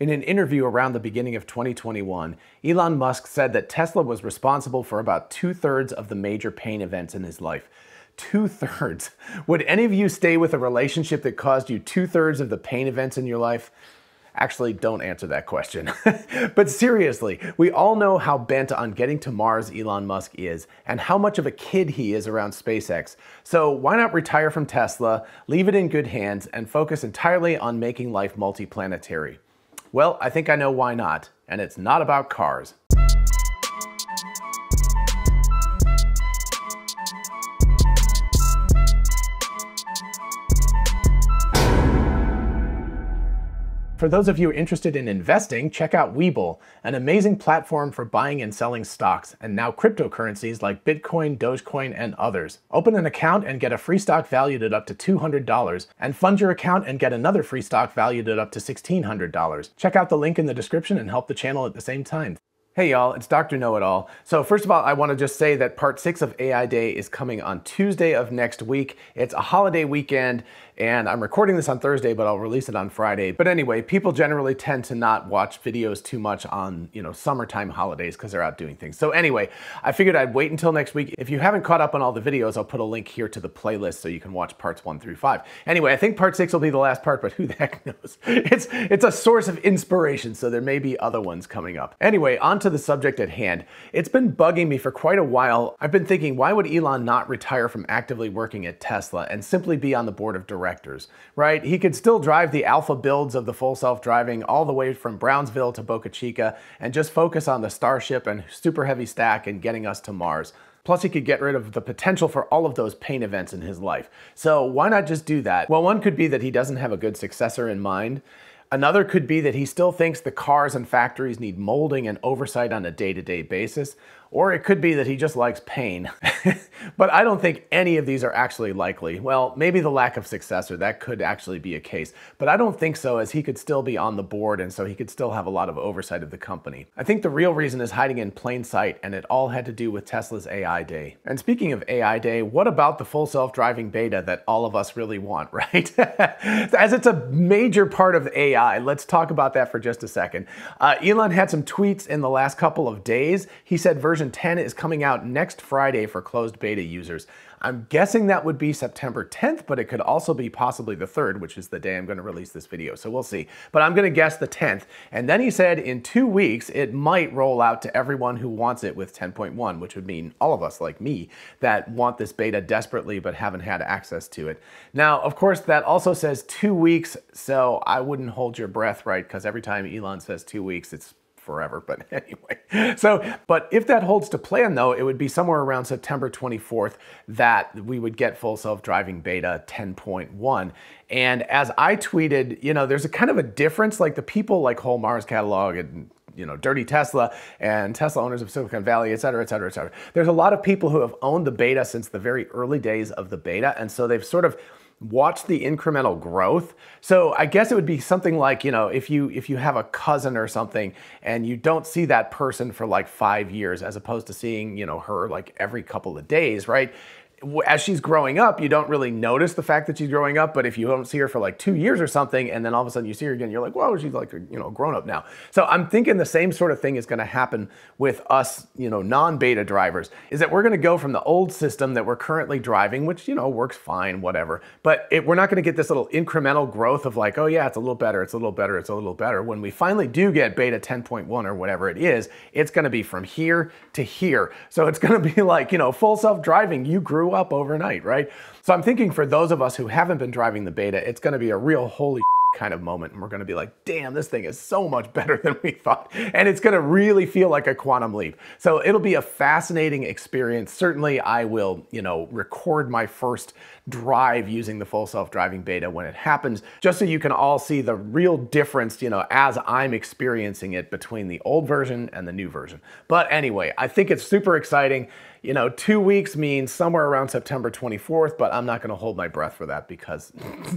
In an interview around the beginning of 2021, Elon Musk said that Tesla was responsible for about 2/3 of the major pain events in his life. 2/3. Would any of you stay with a relationship that caused you 2/3 of the pain events in your life? Actually, don't answer that question. But seriously, we all know how bent on getting to Mars Elon Musk is, and how much of a kid he is around SpaceX. So why not retire from Tesla, leave it in good hands, and focus entirely on making life multi-planetary? Well, I think I know why not, and it's not about cars. For those of you interested in investing, check out WeBull, an amazing platform for buying and selling stocks, and now cryptocurrencies like Bitcoin, Dogecoin, and others. Open an account and get a free stock valued at up to $200, and fund your account and get another free stock valued at up to $1,600. Check out the link in the description and help the channel at the same time. Hey y'all, it's Dr. Know-It-All. So first of all, I want to just say that part 6 of AI Day is coming on Tuesday of next week. It's a holiday weekend, and I'm recording this on Thursday, but I'll release it on Friday. But anyway, people generally tend to not watch videos too much on, summertime holidays because they're out doing things. So anyway, I figured I'd wait until next week. If you haven't caught up on all the videos, I'll put a link here to the playlist so you can watch parts 1 through 5. Anyway, I think part 6 will be the last part, but who the heck knows? It's a source of inspiration, so there may be other ones coming up. Anyway, on to the subject at hand. It's been bugging me for quite a while. I've been thinking, why would Elon not retire from actively working at Tesla and simply be on the board of directors, right? He could still drive the alpha builds of the full self-driving all the way from Brownsville to Boca Chica and just focus on the Starship and super heavy stack and getting us to Mars. Plus, he could get rid of the potential for all of those pain events in his life. So why not just do that? Well, one could be that he doesn't have a good successor in mind. Another could be that he still thinks the cars and factories need molding and oversight on a day-to-day basis. Or it could be that he just likes pain. But I don't think any of these are actually likely. Well, maybe the lack of successor, that could actually be a case. But I don't think so, as he could still be on the board, and so he could still have a lot of oversight of the company. I think the real reason is hiding in plain sight, and it all had to do with Tesla's AI Day. And speaking of AI Day, what about the full self-driving beta that all of us really want, right? As it's a major part of AI, let's talk about that for just a second. Elon had some tweets in the last couple of days. He said version 10 is coming out next Friday for closed beta users. I'm guessing that would be September 10th, but it could also be possibly the 3rd, which is the day I'm going to release this video, so we'll see. But I'm going to guess the 10th. And then he said in 2 weeks, it might roll out to everyone who wants it with 10.1, which would mean all of us like me that want this beta desperately but haven't had access to it. Now, of course, that also says 2 weeks, so I wouldn't hold your breath, right? Because every time Elon says 2 weeks, it's forever, but anyway. But if that holds to plan though, it would be somewhere around September 24th that we would get full self-driving beta 10.1. And as I tweeted, there's a kind of a difference, like the people like whole Mars catalog and Dirty Tesla and Tesla owners of Silicon Valley, et cetera, et cetera, et cetera. There's a lot of people who have owned the beta since the very early days of the beta. And so they've sort of watch the incremental growth. So I guess it would be something like, if you have a cousin or something and you don't see that person for like 5 years, as opposed to seeing, her like every couple of days, right? As she's growing up, you don't really notice the fact that she's growing up, but if you don't see her for like 2 years or something, and then all of a sudden you see her again, you're like, whoa, she's like, grown up now. So I'm thinking the same sort of thing is going to happen with us, non-beta drivers, is that we're going to go from the old system that we're currently driving, which, works fine, whatever. But we're not going to get this little incremental growth of like, oh yeah, it's a little better, it's a little better, it's a little better. When we finally do get beta 10.1 or whatever it is, it's going to be from here to here. So it's going to be like, full self-driving, you grew up overnight, right? So I'm thinking for those of us who haven't been driving the beta, it's going to be a real holy kind of moment, and we're going to be like, damn, this thing is so much better than we thought, and it's going to really feel like a quantum leap. So it'll be a fascinating experience. Certainly I will, record my first drive using the full self-driving beta when it happens, just so you can all see the real difference, as I'm experiencing it between the old version and the new version. But anyway, I think it's super exciting. 2 weeks means somewhere around September 24th, but I'm not going to hold my breath for that, because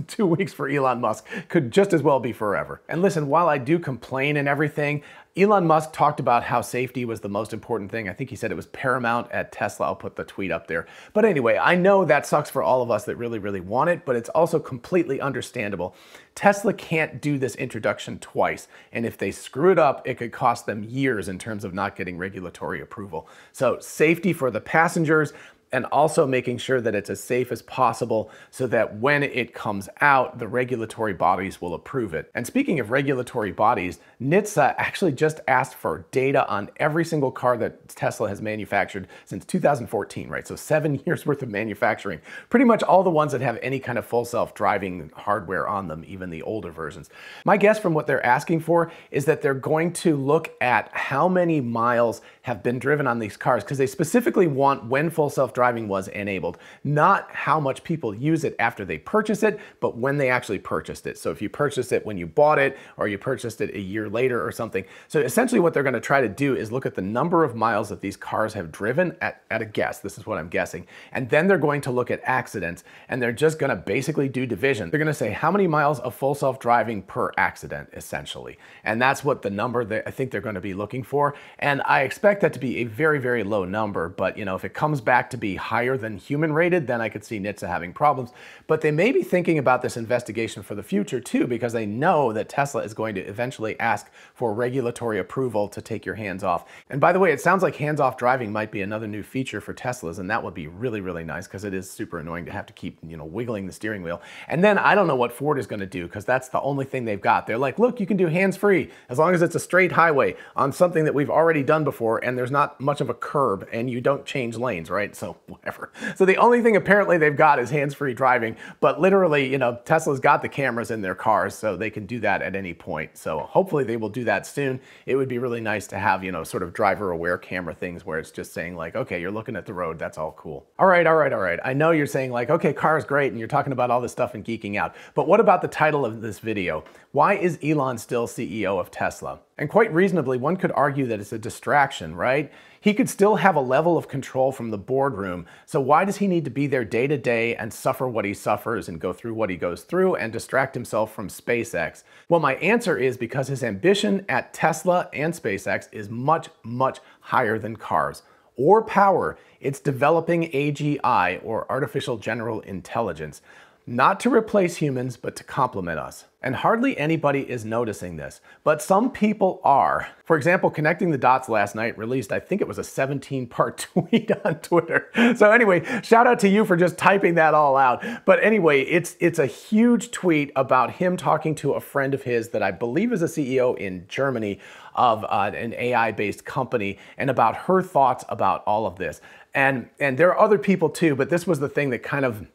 2 weeks for Elon Musk could just as well be forever. And listen, while I do complain and everything, Elon Musk talked about how safety was the most important thing. I think he said it was paramount at Tesla. I'll put the tweet up there. But anyway, I know that sucks for all of us that really, really want it, but it's also completely understandable. Tesla can't do this introduction twice, and if they screw it up, it could cost them years in terms of not getting regulatory approval. So safety for the passengers, and also making sure that it's as safe as possible so that when it comes out, the regulatory bodies will approve it. And speaking of regulatory bodies, NHTSA actually just asked for data on every single car that Tesla has manufactured since 2014, right? So 7 years worth of manufacturing. Pretty much all the ones that have any kind of full self-driving hardware on them, even the older versions. My guess from what they're asking for is that they're going to look at how many miles have been driven on these cars, because they specifically want when full self-driving was enabled, not how much people use it after they purchase it, but when they actually purchased it. So if you purchased it when you bought it, or you purchased it a year later or something. So essentially what they're going to try to do is look at the number of miles that these cars have driven at a guess. This is what I'm guessing. And then they're going to look at accidents, and they're just going to basically do division. They're going to say how many miles of full self-driving per accident, essentially. And that's what the number that I think they're going to be looking for. And I expect that to be a very, very low number. But you know, if it comes back to be higher than human rated, then I could see NHTSA having problems. But they may be thinking about this investigation for the future too, because they know that Tesla is going to eventually ask for regulatory approval to take your hands off. And by the way, it sounds like hands-off driving might be another new feature for Teslas, and that would be really, really nice, because it is super annoying to have to keep, you know, wiggling the steering wheel. And then I don't know what Ford is going to do, because that's the only thing they've got. They're like, look, you can do hands-free as long as it's a straight highway on something that we've already done before, and there's not much of a curb, and you don't change lanes, right? So whatever. So the only thing apparently they've got is hands-free driving, but literally, you know, Tesla's got the cameras in their cars, so they can do that at any point. So hopefully they will do that soon. It would be really nice to have, you know, sort of driver-aware camera things where it's just saying like, okay, you're looking at the road, that's all cool. All right. I know you're saying like, okay, car is great, and you're talking about all this stuff and geeking out, but what about the title of this video? Why is Elon still CEO of Tesla? And quite reasonably, one could argue that it's a distraction, right? He could still have a level of control from the boardroom, so why does he need to be there day to day and suffer what he suffers and go through what he goes through and distract himself from SpaceX? Well, my answer is because his ambition at Tesla and SpaceX is much, much higher than cars or power. It's developing AGI, or artificial general intelligence. Not to replace humans, but to complement us. And hardly anybody is noticing this, but some people are. For example, Connecting the Dots last night released, I think it was a 17-part tweet on Twitter. So anyway, shout out to you for just typing that all out. But anyway, it's a huge tweet about him talking to a friend of his that I believe is a CEO in Germany of an AI-based company, and about her thoughts about all of this. And there are other people too, but this was the thing that kind of,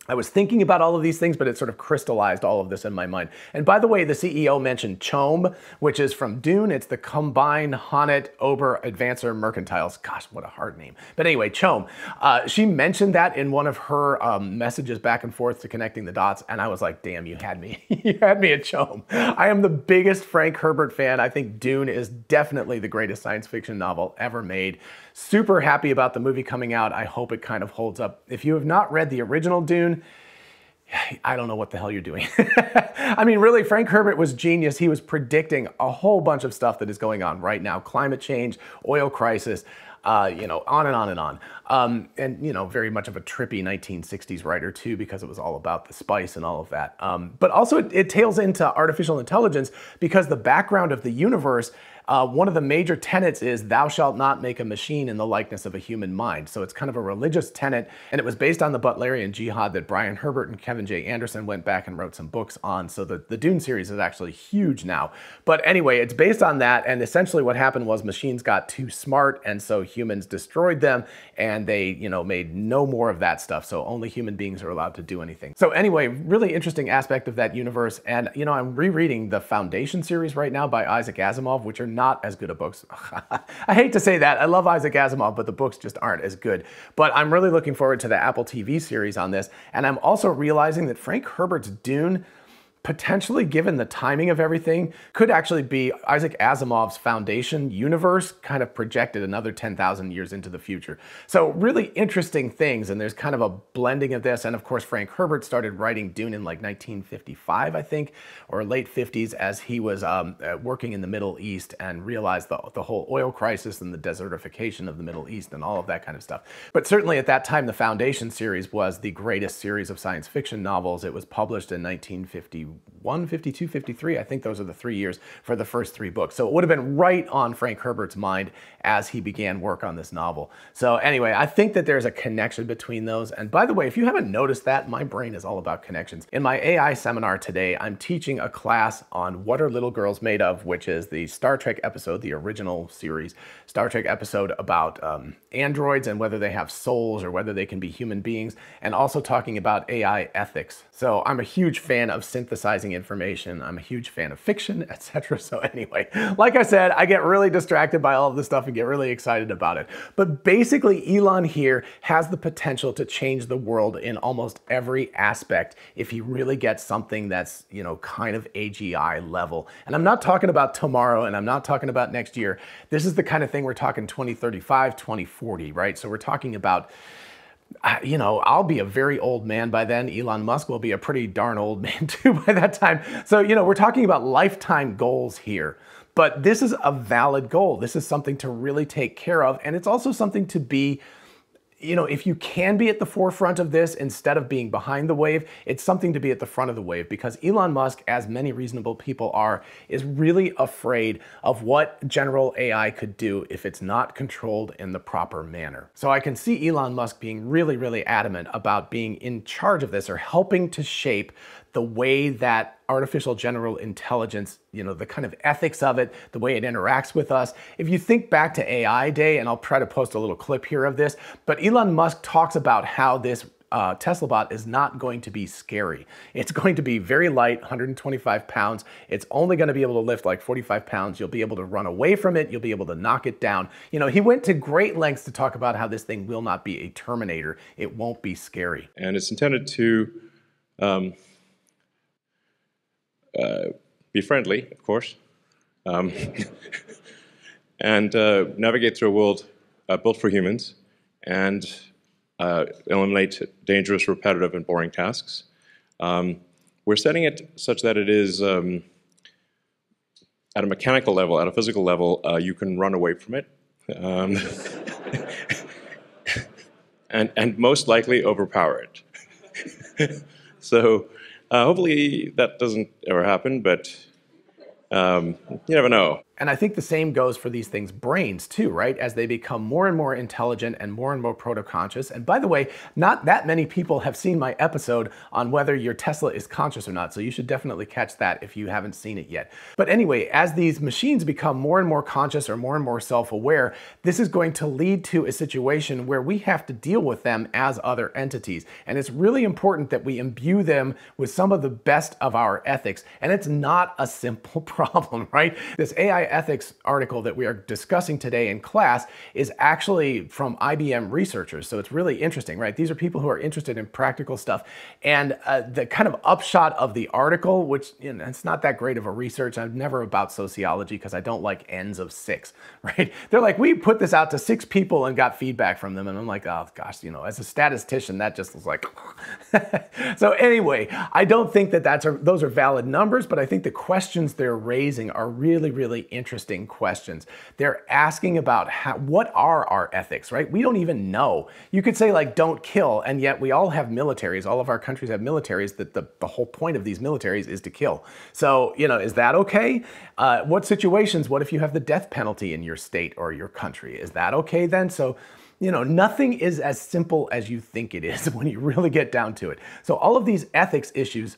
I was thinking about all of these things, but it sort of crystallized all of this in my mind. And by the way, the CEO mentioned CHOAM, which is from Dune. It's the Combine Honnet Ober Advancer Mercantiles. Gosh, what a hard name. But anyway, CHOAM. She mentioned that in one of her messages back and forth to Connecting the Dots, and I was like, damn, you had me. You had me at CHOAM. I am the biggest Frank Herbert fan. I think Dune is definitely the greatest science fiction novel ever made. Super happy about the movie coming out. I hope it kind of holds up. If you have not read the original Dune, I don't know what the hell you're doing. I mean, really, Frank Herbert was genius. He was predicting a whole bunch of stuff that is going on right now. Climate change, oil crisis, you know, on and on and on. And, you know, very much of a trippy 1960s writer too, because it was all about the spice and all of that. But also it tails into artificial intelligence, because the background of the universe, one of the major tenets is thou shalt not make a machine in the likeness of a human mind. So it's kind of a religious tenet, and it was based on the Butlerian Jihad that Brian Herbert and Kevin J. Anderson went back and wrote some books on. So the Dune series is actually huge now. But anyway, it's based on that, and essentially what happened was machines got too smart, and so humans destroyed them, and they, you know, made no more of that stuff. So only human beings are allowed to do anything. So anyway, really interesting aspect of that universe. And, you know, I'm rereading the Foundation series right now by Isaac Asimov, which are not as good of books. I hate to say that. I love Isaac Asimov, but the books just aren't as good. But I'm really looking forward to the Apple TV series on this. And I'm also realizing that Frank Herbert's Dune, potentially, given the timing of everything, could actually be Isaac Asimov's Foundation universe kind of projected another 10,000 years into the future. So really interesting things, and there's kind of a blending of this. And of course, Frank Herbert started writing Dune in like 1955, I think, or late 50s, as he was working in the Middle East and realized the whole oil crisis and the desertification of the Middle East and all of that kind of stuff. But certainly at that time, the Foundation series was the greatest series of science fiction novels. It was published in 1951, 52, 53. I think those are the 3 years for the first 3 books. So it would have been right on Frank Herbert's mind as he began work on this novel. So anyway, I think that there's a connection between those. And by the way, if you haven't noticed that, my brain is all about connections. In my AI seminar today, I'm teaching a class on What Are Little Girls Made Of, which is the Star Trek episode, the original series, Star Trek episode about androids and whether they have souls or whether they can be human beings, and also talking about AI ethics. So I'm a huge fan of synthesizing information. I'm a huge fan of fiction, etc. So anyway, like I said, I get really distracted by all of this stuff and get really excited about it. But basically, Elon here has the potential to change the world in almost every aspect if he really gets something that's, you know, kind of AGI level. And I'm not talking about tomorrow, and I'm not talking about next year. This is the kind of thing we're talking 2035, 2040, right? So we're talking about, you know, I'll be a very old man by then. Elon Musk will be a pretty darn old man too by that time. So, you know, we're talking about lifetime goals here. But this is a valid goal. This is something to really take care of. And it's also something to be, you know, if you can be at the forefront of this instead of being behind the wave, it's something to be at the front of the wave, because Elon Musk, as many reasonable people are, is really afraid of what general AI could do if it's not controlled in the proper manner. So I can see Elon Musk being really, really adamant about being in charge of this, or helping to shape the way that artificial general intelligence, you know, the kind of ethics of it, the way it interacts with us. If you think back to AI Day, and I'll try to post a little clip here of this, but Elon Musk talks about how this Tesla bot is not going to be scary. It's going to be very light, 125 pounds. It's only going to be able to lift like 45 pounds. You'll be able to run away from it. You'll be able to knock it down. You know, he went to great lengths to talk about how this thing will not be a Terminator. It won't be scary. And it's intended to be friendly, of course, and navigate through a world built for humans, and eliminate dangerous, repetitive, and boring tasks. We're setting it such that it is, at a mechanical level, at a physical level, you can run away from it, and most likely overpower it. So hopefully that doesn't ever happen, but you never know. And I think the same goes for these things' brains too, right? As they become more and more intelligent and more proto-conscious. And by the way, not that many people have seen my episode on whether your Tesla is conscious or not, so you should definitely catch that if you haven't seen it yet. But anyway, as these machines become more and more conscious or more self-aware, this is going to lead to a situation where we have to deal with them as other entities. And it's really important that we imbue them with some of the best of our ethics. And it's not a simple problem, right? This AI ethics article that we are discussing today in class is actually from IBM researchers. So it's really interesting, right? These are people who are interested in practical stuff. And the kind of upshot of the article, which, you know, it's not that great of a research. I'm never about sociology because I don't like N's of 6, right? They're like, we put this out to 6 people and got feedback from them. And I'm like, oh gosh, you know, as a statistician, that just was like, so anyway, I don't think that those are valid numbers, but I think the questions they're raising are really interesting questions. They're asking about what are our ethics, right? We don't even know. You could say like, don't kill, and yet we all have militaries. All of our countries have militaries that the whole point of these militaries is to kill. So, you know, is that okay? What situations, what if you have the death penalty in your state or your country? Is that okay then? So, you know, nothing is as simple as you think it is when you really get down to it. So all of these ethics issues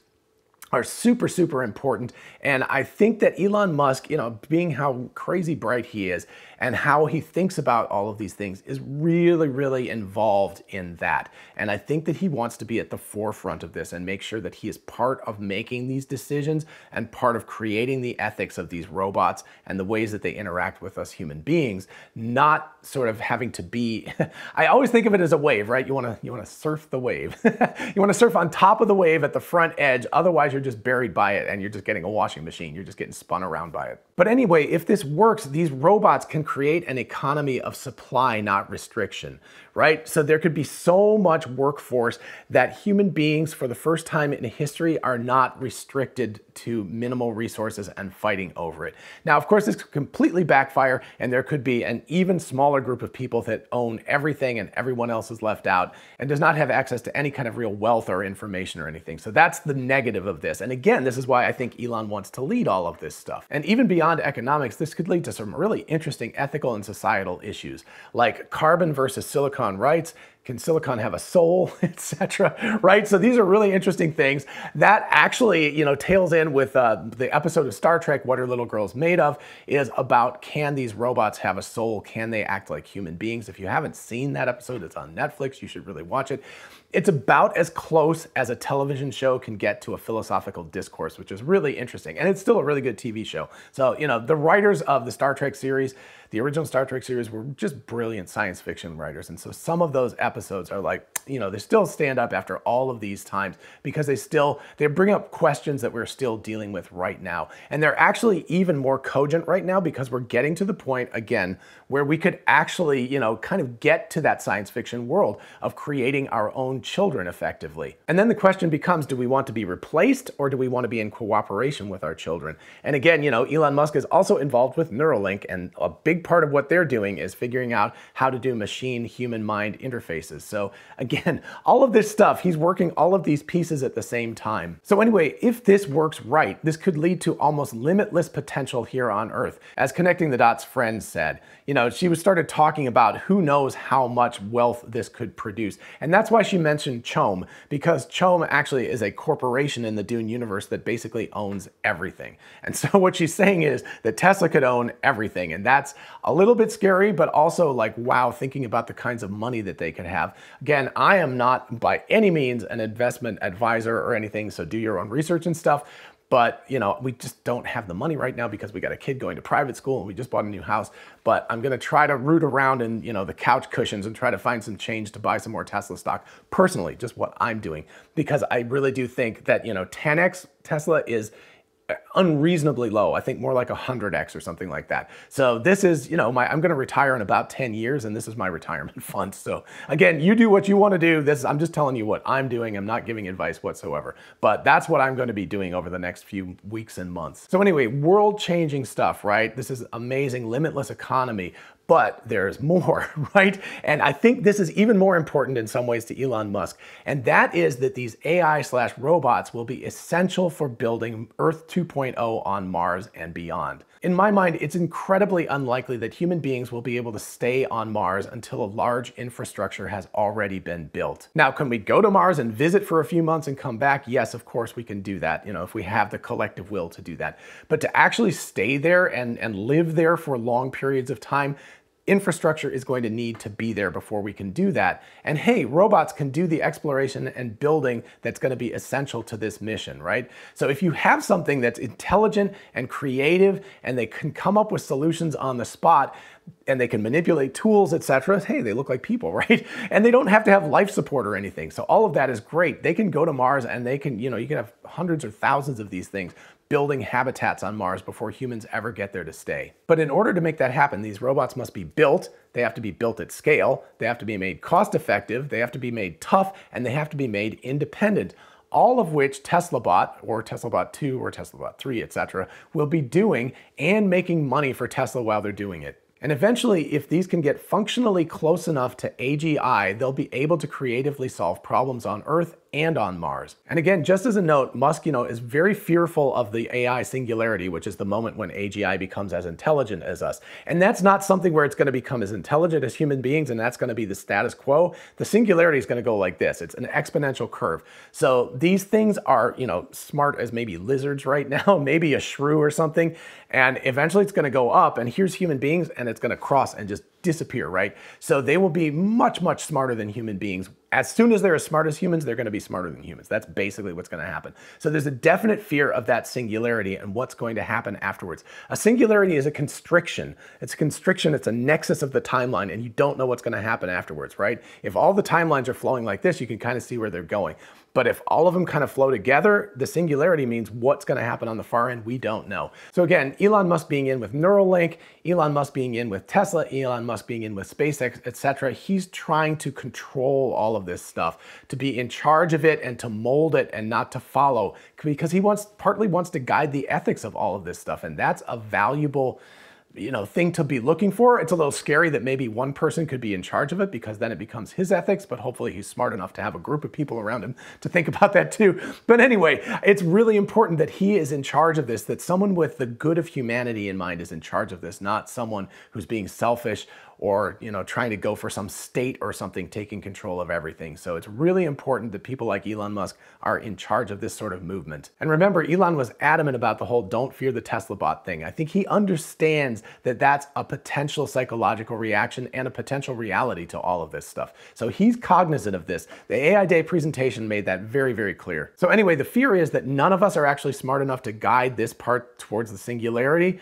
are super important. And I think that Elon Musk, you know, being how crazy bright he is and how he thinks about all of these things, is really involved in that. And I think that he wants to be at the forefront of this and make sure that he is part of making these decisions and part of creating the ethics of these robots and the ways that they interact with us human beings, not sort of having to be, I always think of it as a wave, right? You wanna surf the wave. You wanna surf on top of the wave at the front edge, otherwise you're you're just buried by it and you're just getting a washing machine. You're just getting spun around by it. But anyway, if this works, these robots can create an economy of supply, not restriction, right? So there could be so much workforce that human beings, for the first time in history, are not restricted to minimal resources and fighting over it. Now, of course, this could completely backfire, and there could be an even smaller group of people that own everything and everyone else is left out and does not have access to any kind of real wealth or information or anything. So that's the negative of this. And again, this is why I think Elon wants to lead all of this stuff. And even beyond economics, this could lead to some really interesting ethical and societal issues, like carbon versus silicon rights. Can silicon have a soul, etc., right? So these are really interesting things that actually, tails in with the episode of Star Trek, What Are Little Girls Made Of, is about, can these robots have a soul? Can they act like human beings? If you haven't seen that episode, it's on Netflix. You should really watch it. It's about as close as a television show can get to a philosophical discourse, which is really interesting. And it's still a really good TV show. So, the writers of the Star Trek series, the original Star Trek series, were just brilliant science fiction writers. And so some of those episodes are like, they still stand up after all of these times because they bring up questions that we're still dealing with right now. And they're actually even more cogent right now because we're getting to the point, again, where we could actually, kind of get to that science fiction world of creating our own children effectively. And then the question becomes, do we want to be replaced or do we want to be in cooperation with our children? And again, Elon Musk is also involved with Neuralink, and a big part of what they're doing is figuring out how to do machine-human mind interfaces. So again, all of this stuff, he's working all of these pieces at the same time. So anyway, if this works right, this could lead to almost limitless potential here on Earth. As Connecting the Dots friend said, she started talking about who knows how much wealth this could produce. And that's why she mentioned CHOAM, because CHOAM actually is a corporation in the Dune universe that basically owns everything. And so what she's saying is that Tesla could own everything. And that's a little bit scary, but also like, wow, thinking about the kinds of money that they could have. Again, I am not by any means an investment advisor or anything, so do your own research and stuff. But, we just don't have the money right now because we got a kid going to private school and we just bought a new house. But I'm going to try to root around in, the couch cushions and try to find some change to buy some more Tesla stock. Personally, just what I'm doing, because I really do think that, 10x Tesla is unreasonably low. I think more like 100x or something like that. So this is, I'm going to retire in about 10 years and this is my retirement fund. So again, you do what you want to do. I'm just telling you what I'm doing. I'm not giving advice whatsoever, but that's what I'm going to be doing over the next few weeks and months. So anyway, world-changing stuff, right? This is amazing, limitless economy. But there's more, right? And I think this is even more important in some ways to Elon Musk. And that is that these AI/robots will be essential for building Earth 2.0 on Mars and beyond. In my mind, it's incredibly unlikely that human beings will be able to stay on Mars until a large infrastructure has already been built. Now, can we go to Mars and visit for a few months and come back? Yes, of course we can do that, if we have the collective will to do that. But to actually stay there and live there for long periods of time, infrastructure is going to need to be there before we can do that. And hey, robots can do the exploration and building that's going to be essential to this mission, right? So if you have something that's intelligent and creative and they can come up with solutions on the spot and they can manipulate tools, etc., hey, they look like people, right? And they don't have to have life support or anything. So all of that is great. They can go to Mars and they can, you can have hundreds or thousands of these things building habitats on Mars before humans ever get there to stay. But in order to make that happen, these robots must be built, they have to be built at scale, they have to be made cost-effective, they have to be made tough, and they have to be made independent. All of which TeslaBot or TeslaBot 2 or TeslaBot 3, etc., will be doing and making money for Tesla while they're doing it. And eventually, if these can get functionally close enough to AGI, they'll be able to creatively solve problems on Earth and on Mars. And again, just as a note, Musk, is very fearful of the Ai Singularity, which is the moment when AGI becomes as intelligent as us. And that's not something where it's going to become as intelligent as human beings, and that's going to be the status quo. The singularity is going to go like this. It's an exponential curve. So these things are, smart as maybe lizards right now, maybe a shrew or something. And eventually it's going to go up, and here's human beings, and it's going to cross and just disappear, right? So they will be much, much smarter than human beings. As soon as they're as smart as humans, they're going to be smarter than humans. That's basically what's going to happen. So there's a definite fear of that singularity and what's going to happen afterwards. A singularity is a constriction. It's a constriction. It's a nexus of the timeline, and you don't know what's going to happen afterwards, right? If all the timelines are flowing like this, you can kind of see where they're going. But if all of them kind of flow together, the singularity means what's going to happen on the far end, we don't know. So again, Elon Musk being in with Neuralink, Elon Musk being in with Tesla, Elon Musk being in with SpaceX, etc. He's trying to control all of this stuff, to be in charge of it and to mold it and not to follow, because he partly wants to guide the ethics of all of this stuff. And that's a valuable thing to be looking for. It's a little scary that maybe one person could be in charge of it, because then it becomes his ethics, but hopefully he's smart enough to have a group of people around him to think about that too. But anyway, it's really important that he is in charge of this, that someone with the good of humanity in mind is in charge of this, not someone who's being selfish or trying to go for some state or something taking control of everything. So it's really important that people like Elon Musk are in charge of this sort of movement. And remember, Elon was adamant about the whole don't fear the Tesla bot thing. I think he understands that that's a potential psychological reaction and a potential reality to all of this stuff. So he's cognizant of this. The AI Day presentation made that very, very clear. So anyway, the fear is that none of us are actually smart enough to guide this part towards the singularity,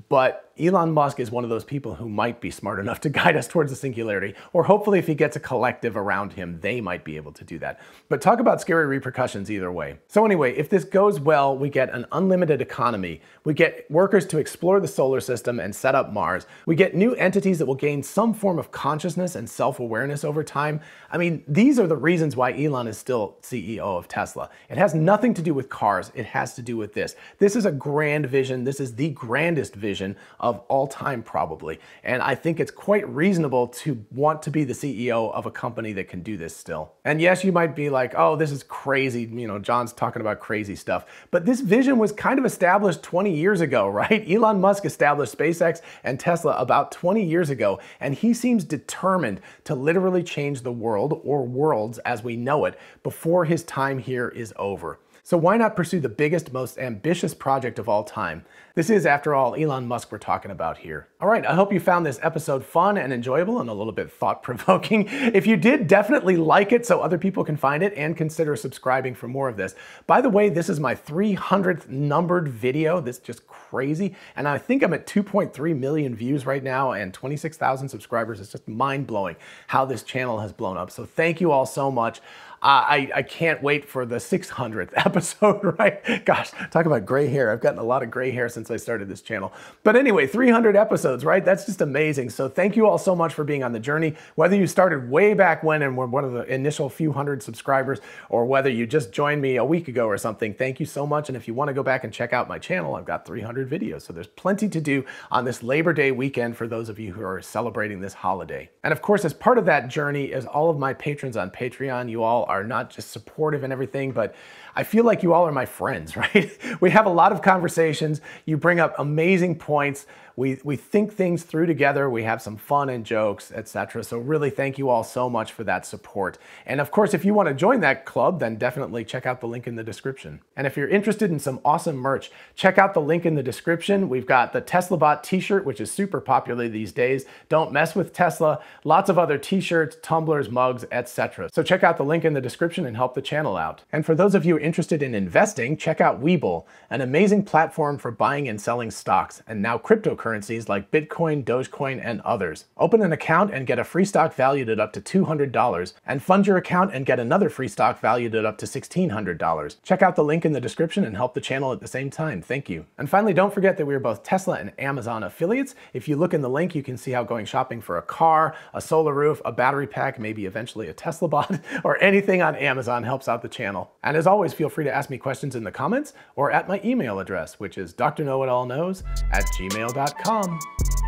but Elon Musk is one of those people who might be smart enough to guide us towards the singularity, or hopefully if he gets a collective around him, they might be able to do that. But talk about scary repercussions either way. So anyway, if this goes well, we get an unlimited economy. We get workers to explore the solar system and set up Mars. We get new entities that will gain some form of consciousness and self-awareness over time. I mean, these are the reasons why Elon is still CEO of Tesla. It has nothing to do with cars. It has to do with this. This is a grand vision. This is the grandest vision of all time, probably. And I think it's quite reasonable to want to be the CEO of a company that can do this still. And yes, you might be like, oh, this is crazy. John's talking about crazy stuff. But this vision was kind of established 20 years ago, right? Elon Musk established SpaceX and Tesla about 20 years ago, and he seems determined to literally change the world, or worlds as we know it, before his time here is over. So why not pursue the biggest, most ambitious project of all time? This is, after all, Elon Musk we're talking about here. All right, I hope you found this episode fun and enjoyable and a little bit thought-provoking. If you did, definitely like it so other people can find it, and consider subscribing for more of this. By the way, this is my 300th numbered video. This is just crazy. And I think I'm at 2.3 million views right now and 26,000 subscribers. It's just mind-blowing how this channel has blown up. So thank you all so much. I can't wait for the 600th episode, right? Gosh, talk about gray hair. I've gotten a lot of gray hair since I started this channel. But anyway, 300 episodes, right? That's just amazing. So thank you all so much for being on the journey. Whether you started way back when and were one of the initial few hundred subscribers, or whether you just joined me a week ago or something, thank you so much. And if you want to go back and check out my channel, I've got 300 videos. So there's plenty to do on this Labor Day weekend for those of you who are celebrating this holiday. And of course, as part of that journey is all of my patrons on Patreon. You all are not just supportive and everything, but I feel like you all are my friends, right? We have a lot of conversations. You bring up amazing points. We think things through together. We have some fun and jokes, etc. So really thank you all so much for that support. And of course, if you want to join that club, then definitely check out the link in the description. And if you're interested in some awesome merch, check out the link in the description. We've got the Tesla Bot t-shirt, which is super popular these days. Don't mess with Tesla. Lots of other t-shirts, tumblers, mugs, etc. So check out the link in the description and help the channel out. And for those of you interested in investing, check out WeBull, an amazing platform for buying and selling stocks, and now cryptocurrencies like Bitcoin, Dogecoin, and others. Open an account and get a free stock valued at up to $200, and fund your account and get another free stock valued at up to $1,600. Check out the link in the description and help the channel at the same time. Thank you. And finally, don't forget that we are both Tesla and Amazon affiliates. If you look in the link, you can see how going shopping for a car, a solar roof, a battery pack, maybe eventually a Tesla bot, or anything on Amazon helps out the channel. And as always, feel free to ask me questions in the comments or at my email address, which is drknowitallknows@gmail.com.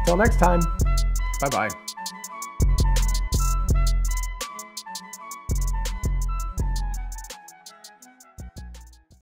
Till next time, bye-bye.